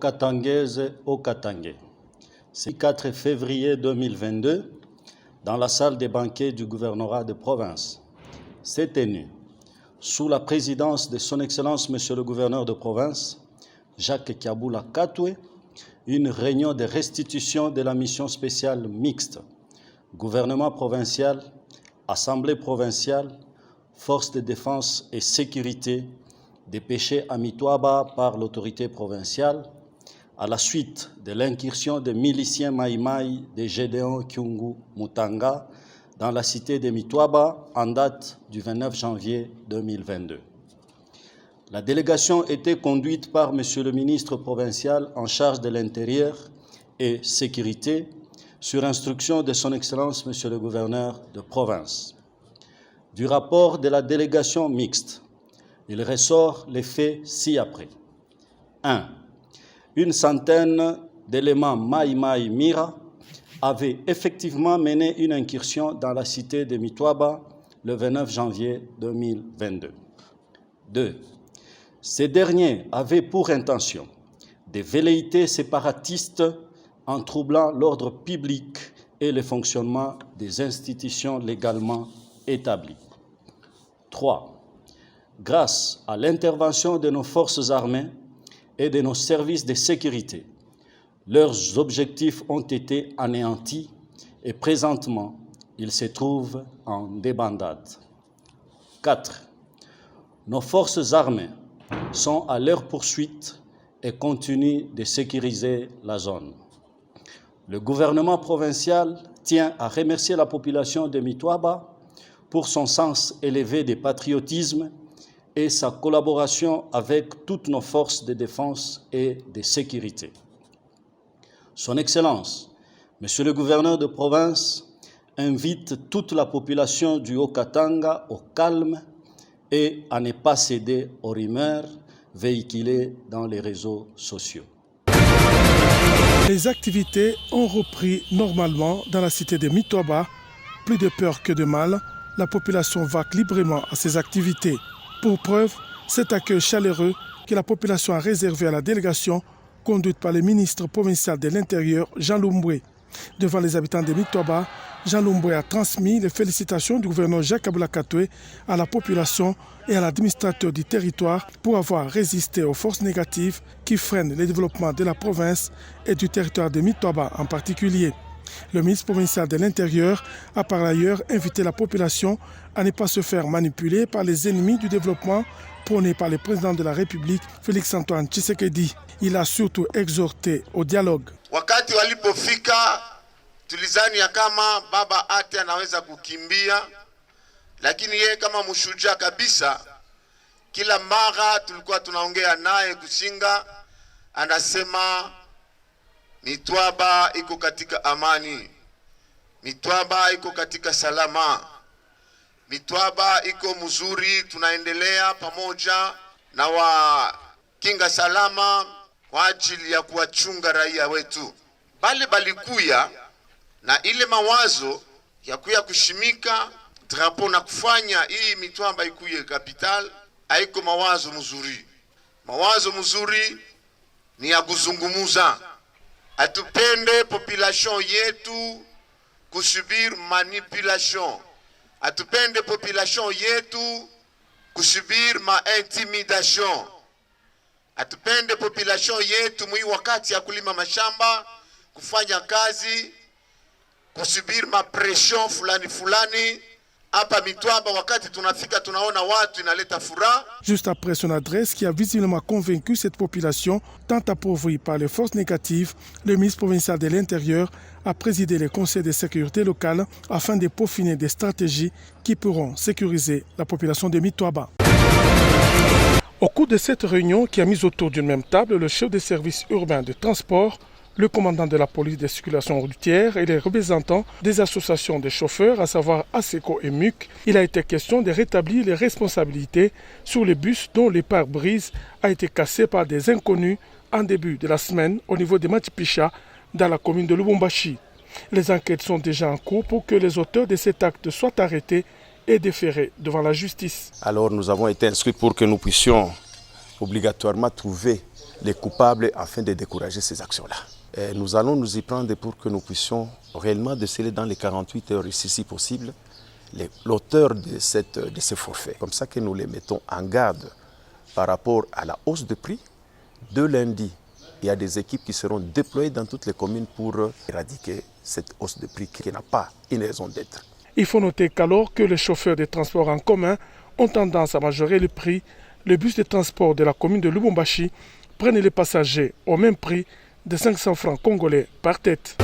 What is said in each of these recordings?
Okatangaises, Okatangais. C'est le 4 février 2022, dans la salle des banquets du gouvernorat de province, s'est tenue, sous la présidence de Son Excellence Monsieur le gouverneur de province, Jacques Kiaboula Katoué, une réunion de restitution de la mission spéciale mixte, gouvernement provincial, assemblée provinciale, forces de défense et sécurité, dépêchée à Mitouaba par l'autorité provinciale, à la suite de l'incursion des miliciens Maïmaï de Gédéon Kyungu Mutanga dans la cité de Mitouaba en date du 29 janvier 2022. La délégation était conduite par Monsieur le ministre provincial en charge de l'Intérieur et Sécurité sur instruction de Son Excellence Monsieur le gouverneur de province. Du rapport de la délégation mixte, il ressort les faits ci-après. 1. Une centaine d'éléments Maïmaï Mira avaient effectivement mené une incursion dans la cité de Mitouaba le 29 janvier 2022. 2. Ces derniers avaient pour intention de velléités séparatistes en troublant l'ordre public et le fonctionnement des institutions légalement établies. 3. Grâce à l'intervention de nos forces armées et de nos services de sécurité, leurs objectifs ont été anéantis et présentement, ils se trouvent en débandade. 4. Nos forces armées sont à leur poursuite et continuent de sécuriser la zone. Le gouvernement provincial tient à remercier la population de Mitouaba pour son sens élevé de patriotisme et sa collaboration avec toutes nos forces de défense et de sécurité. Son Excellence, Monsieur le gouverneur de province, invite toute la population du Haut-Katanga au calme et à ne pas céder aux rumeurs véhiculées dans les réseaux sociaux. Les activités ont repris normalement dans la cité de Mitouaba. Plus de peur que de mal, la population vaque librement à ses activités. Pour preuve, cet accueil chaleureux que la population a réservé à la délégation conduite par le ministre provincial de l'Intérieur, Jean Lumbwe. Devant les habitants de Mitouaba, Jean Lumbwe a transmis les félicitations du gouverneur Jacques Kiaboula Katoué à la population et à l'administrateur du territoire pour avoir résisté aux forces négatives qui freinent le développement de la province et du territoire de Mitouaba en particulier. Le ministre provincial de l'Intérieur a par ailleurs invité la population à ne pas se faire manipuler par les ennemis du développement prônés par le président de la République, Félix-Antoine Tshisekedi. Il a surtout exhorté au dialogue. Wakati walipofika tulizani ya kama baba ate anaweza kukimbia, lakini yeye kama mshujaa kabisa, kila mara tulikuwa tunaongea naye kushinga, anasema Mitouaba iko katika amani, Mitouaba iko katika salama, Mitouaba iko mzuri, tunaendelea pamoja na wakinga salama kwa ajili ya kuwachunga raia wetu. Bale balikuya na ile mawazo ya kuya kushimika drapo na kufanya hii Mitouaba ikuye capital, haiko mawazo mzuri. Mawazo mzuri ni ya kuzungumuza. Atupende population yetu kusubir manipulation. Atupende population yetu kusubir ma-intimidation. Atupende population yetu mwi wakati ya kulima mashamba, kufanya kazi, kusubir ma-pression fulani fulani. Hapa Mitouaba wakati tunafika tunaona watu inaleta furaha. Juste après son adresse qui a visiblement convaincu cette population, tant appauvrie par les forces négatives, le ministre provincial de l'Intérieur a présidé le conseil de sécurité locale afin de peaufiner des stratégies qui pourront sécuriser la population de Mitouaba. Au cours de cette réunion qui a mis autour d'une même table le chef des services urbains de transport, le commandant de la police de circulation routière et les représentants des associations de chauffeurs, à savoir ASECO et MUC, il a été question de rétablir les responsabilités sur les bus dont les pare-brises a été cassé par des inconnus en début de la semaine au niveau de Matipicha dans la commune de Lubumbashi. Les enquêtes sont déjà en cours pour que les auteurs de cet acte soient arrêtés et déférés devant la justice. Alors nous avons été inscrits pour que nous puissions obligatoirement trouver les coupables afin de décourager ces actions-là. Nous allons nous y prendre pour que nous puissions réellement déceler dans les 48 heures, si possible, l'auteur de ce forfait. Comme ça que nous les mettons en garde par rapport à la hausse de prix. De lundi, il y a des équipes qui seront déployées dans toutes les communes pour éradiquer cette hausse de prix qui n'a pas une raison d'être. Il faut noter qu'alors que les chauffeurs des transports en commun ont tendance à majorer le prix, les bus de transport de la commune de Lubumbashi prennent les passagers au même prix de 500 francs congolais par tête.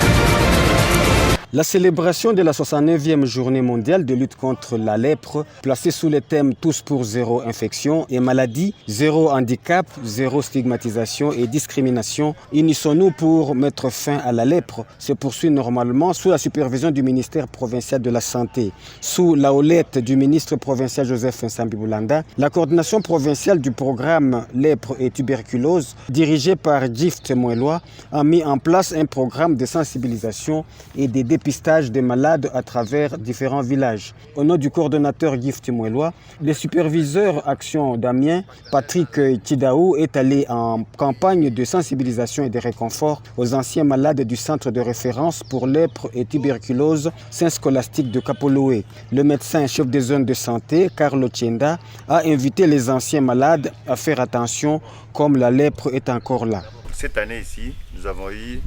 La célébration de la 69e journée mondiale de lutte contre la lèpre, placée sous le thème « Tous pour zéro infection et maladie, zéro handicap, zéro stigmatisation et discrimination », unissons-nous pour mettre fin à la lèpre, se poursuit normalement sous la supervision du ministère provincial de la Santé. Sous la houlette du ministre provincial Joseph Nsambi Boulanda, la coordination provinciale du programme lèpre et tuberculose, dirigée par Gift Moeloa, a mis en place un programme de sensibilisation et de dépistage des malades à travers différents villages. Au nom du coordonnateur Gift Moeloa, le superviseur Action d'Amiens, Patrick Tidaou, est allé en campagne de sensibilisation et de réconfort aux anciens malades du centre de référence pour lèpre et tuberculose Saint-Scolastique de Kapoloé. Le médecin chef des zones de santé, Carlo Tchenda, a invité les anciens malades à faire attention comme la lèpre est encore là. Cette année ici, nous avons eu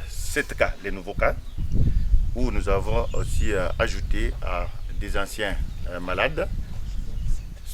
7 cas, les nouveaux cas, où nous avons aussi ajouté à des anciens malades,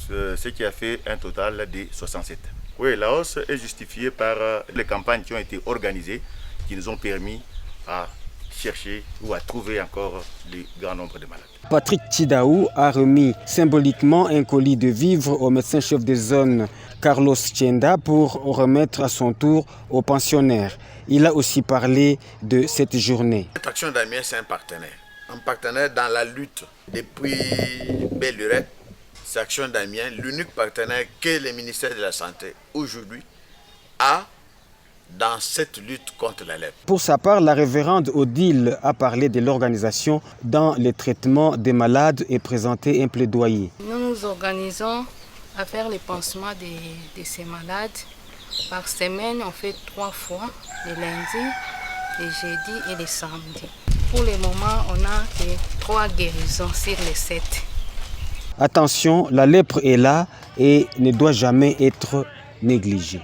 ce qui a fait un total de 67. Oui, la hausse est justifiée par les campagnes qui ont été organisées, qui nous ont permis à chercher ou à trouver encore le grand nombre de malades. Patrick Tidaou a remis symboliquement un colis de vivres au médecin-chef des zones Carlos Tchenda pour remettre à son tour aux pensionnaires. Il a aussi parlé de cette journée. Action d'Amiens, c'est un partenaire dans la lutte depuis belle lurette. C'est Action d'Amiens, l'unique partenaire que le ministère de la Santé aujourd'hui a dans cette lutte contre la lèpre. Pour sa part, la révérende Odile a parlé de l'organisation dans le traitement des malades et présenté un plaidoyer. Nous nous organisons à faire les pansements de ces malades. Par semaine, on fait 3 fois, le lundi, le jeudi et le samedi. Pour le moment, on a que 3 guérisons sur les 7. Attention, la lèpre est là et ne doit jamais être négligée.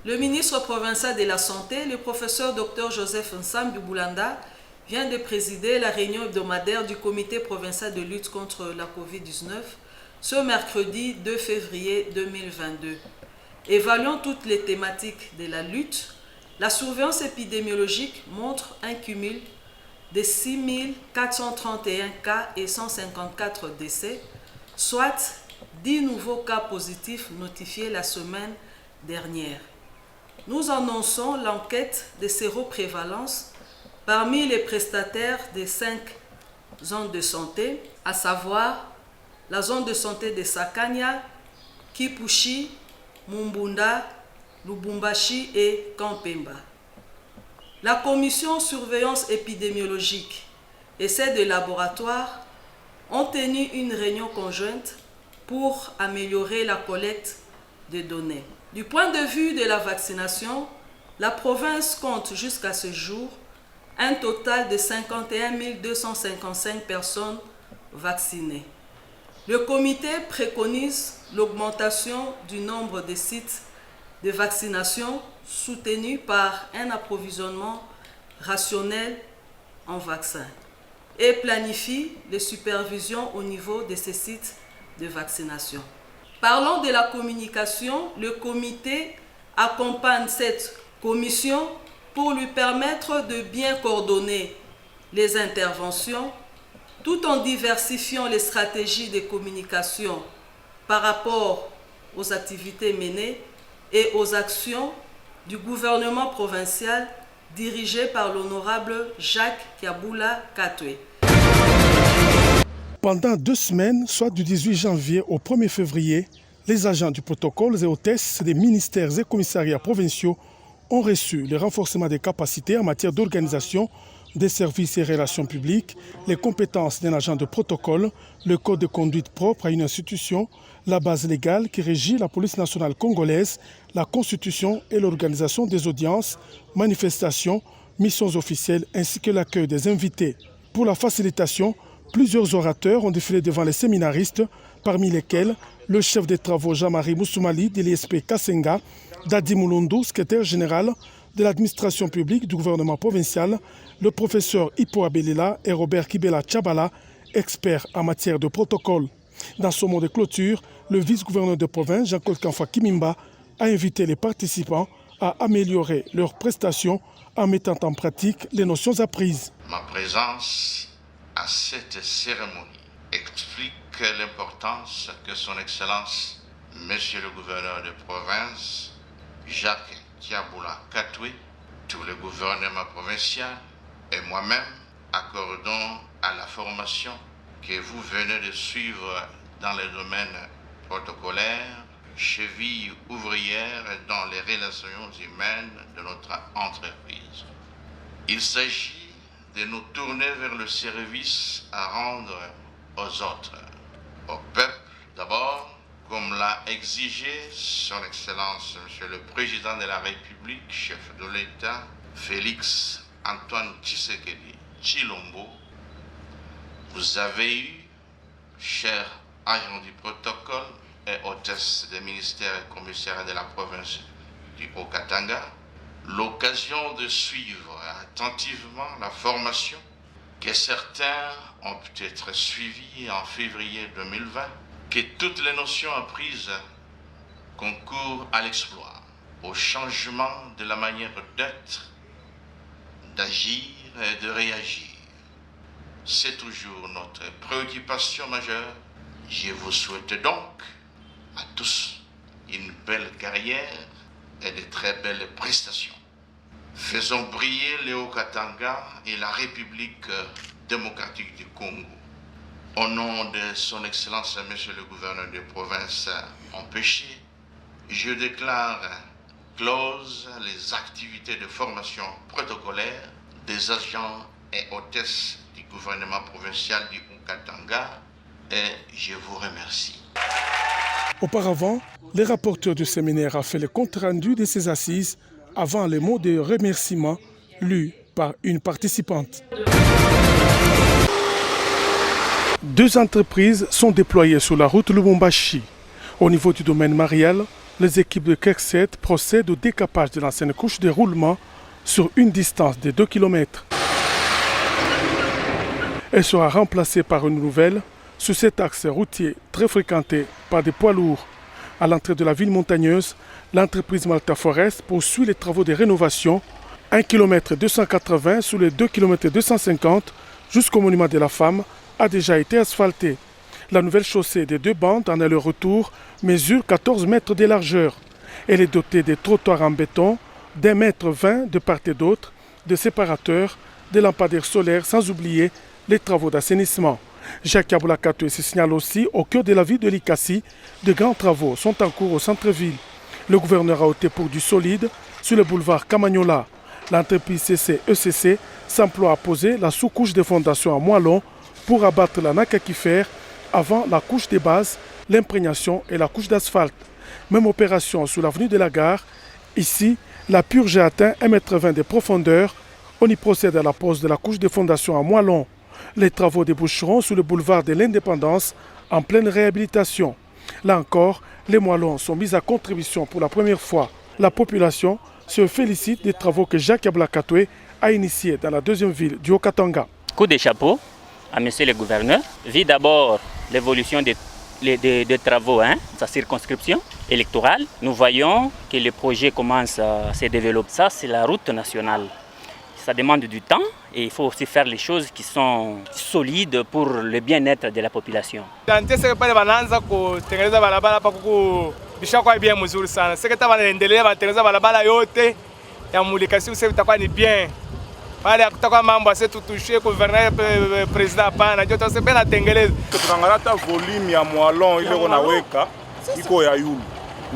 Le ministre provincial de la Santé, le professeur Dr Joseph Nsambi Boulanda, vient de présider la réunion hebdomadaire du comité provincial de lutte contre la Covid-19 ce mercredi 2 février 2022. Évaluant toutes les thématiques de la lutte, la surveillance épidémiologique montre un cumul de 6 431 cas et 154 décès, soit 10 nouveaux cas positifs notifiés la semaine dernière. Nous annonçons l'enquête de séroprévalence parmi les prestataires des 5 zones de santé, à savoir la zone de santé de Sakanya, Kipushi, Mumbunda, Lubumbashi et Kampemba. La commission surveillance épidémiologique et celle de laboratoire ont tenu une réunion conjointe pour améliorer la collecte de données. Du point de vue de la vaccination, la province compte jusqu'à ce jour un total de 51 255 personnes vaccinées. Le comité préconise l'augmentation du nombre de sites de vaccination soutenus par un approvisionnement rationnel en vaccins et planifie les supervisions au niveau de ces sites de vaccination. Parlant de la communication, le comité accompagne cette commission pour lui permettre de bien coordonner les interventions tout en diversifiant les stratégies de communication par rapport aux activités menées et aux actions du gouvernement provincial dirigé par l'honorable Jacques Kiaboula Katwe. Pendant 2 semaines, soit du 18 janvier au 1er février, les agents du protocole et hôtesses des ministères et commissariats provinciaux ont reçu le renforcement des capacités en matière d'organisation des services et relations publiques, les compétences d'un agent de protocole, le code de conduite propre à une institution, la base légale qui régit la police nationale congolaise, la constitution et l'organisation des audiences, manifestations, missions officielles ainsi que l'accueil des invités. Pour la facilitation, plusieurs orateurs ont défilé devant les séminaristes, parmi lesquels le chef des travaux Jean-Marie Moussoumali de l'ISP Kassenga, Dadi Moulundu, secrétaire général de l'administration publique du gouvernement provincial, le professeur Hippo Abelila et Robert Kibela Tchabala, experts en matière de protocole. Dans ce mot de clôture, le vice-gouverneur de province, Jean-Claude Kanfa Kimimba, a invité les participants à améliorer leurs prestations en mettant en pratique les notions apprises. Ma présence à cette cérémonie explique l'importance que son Excellence, Monsieur le gouverneur de province, Jacques Tiaboula Katoué, tout le gouvernement provincial et moi-même accordons à la formation que vous venez de suivre dans les domaines protocolaires, cheville ouvrière dans les relations humaines de notre entreprise. Il s'agit de nous tourner vers le service à rendre aux autres, au peuple d'abord, comme l'a exigé son Excellence, Monsieur le Président de la République, chef de l'État, Félix Antoine Tshisekedi Tshilombo. Vous avez eu, chers agents du protocole et hôtesses des ministères et commissaires de la province du Haut-Katanga, l'occasion de suivre attentivement la formation que certains ont peut-être suivie en février 2020, que toutes les notions apprises concourent à l'exploit, au changement de la manière d'être, d'agir et de réagir. C'est toujours notre préoccupation majeure. Je vous souhaite donc à tous une belle carrière et de très belles prestations. Faisons briller le Haut-Katanga et la République démocratique du Congo. Au nom de son Excellence, Monsieur le gouverneur de province empêché, je déclare close les activités de formation protocolaire des agents et hôtesses du gouvernement provincial du Haut-Katanga et je vous remercie. Auparavant, le rapporteur du séminaire a fait le compte-rendu de ses assises avant les mots de remerciement lus par une participante. 2 entreprises sont déployées sur la route Lubumbashi. Au niveau du domaine marial, les équipes de Kekset procèdent au décapage de l'ancienne couche de roulement sur une distance de 2 km. Elle sera remplacée par une nouvelle sur cet axe routier très fréquenté par des poids lourds. À l'entrée de la ville montagneuse, l'entreprise Malta Forest poursuit les travaux de rénovation. 1 km 280 sur les 2 km 250 jusqu'au monument de la femme a déjà été asphalté. La nouvelle chaussée des 2 bandes en aller-retour mesure 14 mètres de largeur. Elle est dotée de trottoirs en béton d'1,20 m de part et d'autre, de séparateurs, de lampadaires solaires, sans oublier les travaux d'assainissement. Jacques Aboulakato se signale aussi au cœur de la ville de Likasi. De grands travaux sont en cours au centre-ville. Le gouverneur a opté pour du solide sur le boulevard Kamagnola. L'entreprise CCECC s'emploie à poser la sous-couche de fondation en moellon pour abattre la nakakifère avant la couche de base, l'imprégnation et la couche d'asphalte. Même opération sur l'avenue de la Gare. Ici, la purge a atteint 1,20 m de profondeur. On y procède à la pose de la couche de fondation en moellon. Les travaux déboucheront sur le boulevard de l'Indépendance en pleine réhabilitation. Là encore, les moellons sont mis à contribution pour la première fois. La population se félicite des travaux que Jacques Ablakatoué a initiés dans la 2e ville du Haut-Katanga. Coup de chapeau à monsieur le gouverneur. Vu d'abord l'évolution des travaux, sa circonscription électorale. Nous voyons que le projet commence à se développer. Ça, c'est la route nationale. Ça demande du temps et il faut aussi faire les choses qui sont solides pour le bien-être de la population. Mais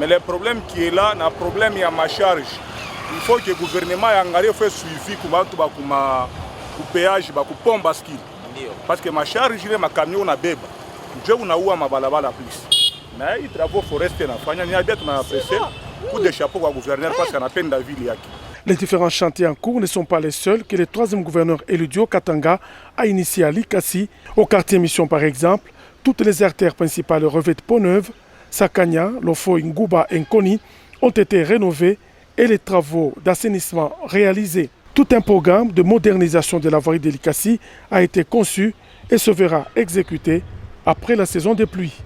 le problème qui est là, c'est le problème de ma charge. Il faut que le gouvernement ait suivi kupeage bakupomba baskili parce que masharge ile makamio na beba ndio unaua mabalabala plus na hii travaux forestiers nafanya ni abia tunaapresse coup de chapeau kwa gouverneur parce qu'anapenda ville yake. Les différents chantiers en cours ne sont pas les seuls que le troisième gouverneur Eludio Katanga a initié à Likasi. Au quartier Mission par exemple, toutes les artères principales revêtent peau neuve. Sakanya, Lofo, Ngouba et Nkoni ont été rénovées et les travaux d'assainissement réalisés. Tout un programme de modernisation de la voirie de Likasi a été conçu et se verra exécuté après la saison des pluies.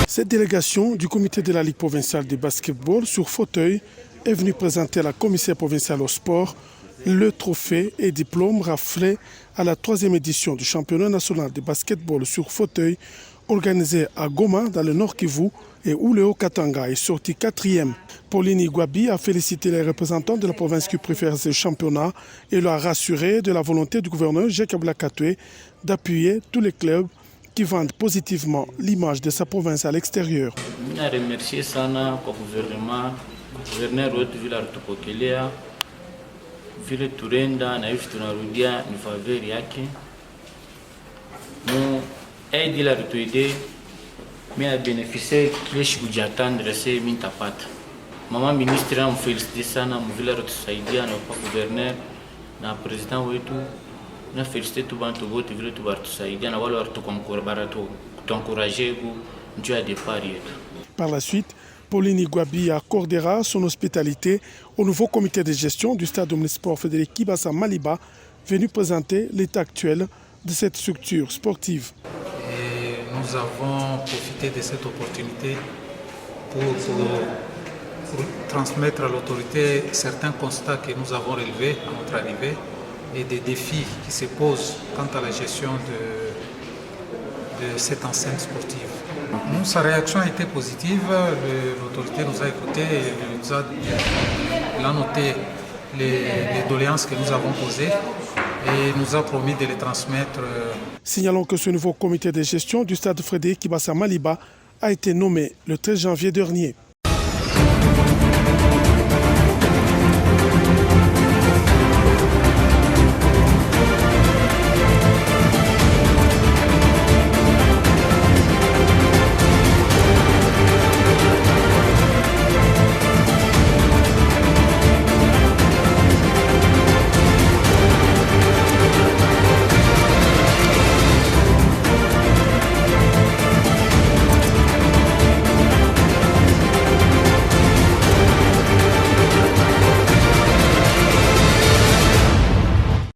Cette délégation du comité de la Ligue provinciale de basketball sur fauteuil est venue présenter à la commissaire provinciale au sport le trophée et diplôme raflé à la 3e édition du championnat national de basketball sur fauteuil organisé à Goma dans le Nord Kivu et où le Haut-Katanga est sorti 4e. Pauline Igwabi a félicité les représentants de la province qui préfèrent ce championnat et leur a rassuré de la volonté du gouverneur Jacob Lakatwe d'appuyer tous les clubs qui vendent positivement l'image de sa province à l'extérieur. Je remercie sana kwa gouvernement, gouverneur wetu vile alitupokelea, vile turenda na hivi tunarudia ni faveur yake. Mu aide la rutuide, mi a bénéficié kile shikujatandre se mintapata. Mama ministre na mfelicite sana mu vile rutusaidia na kwa gouverneur na president wetu. Na félicité tout bantu bote vile tu bartusaidia na wale waratuencourager njoo ya départ yetu. Par la suite, Pauline Igwabi accordera son hospitalité au nouveau comité de gestion du stade omnisport Frédéric Kibasa Maliba, venu présenter l'état actuel de cette structure sportive. Et nous avons profité de cette opportunité pour transmettre à l'autorité certains constats que nous avons relevés à notre arrivée et des défis qui se posent quant à la gestion de cette enceinte sportive. Nous, sa réaction a été positive, l'autorité nous a écoutés et elle a noté les doléances que nous avons posées et nous a promis de les transmettre. Signalons que ce nouveau comité de gestion du stade Frédéric Kibasa Maliba a été nommé le 13 janvier dernier.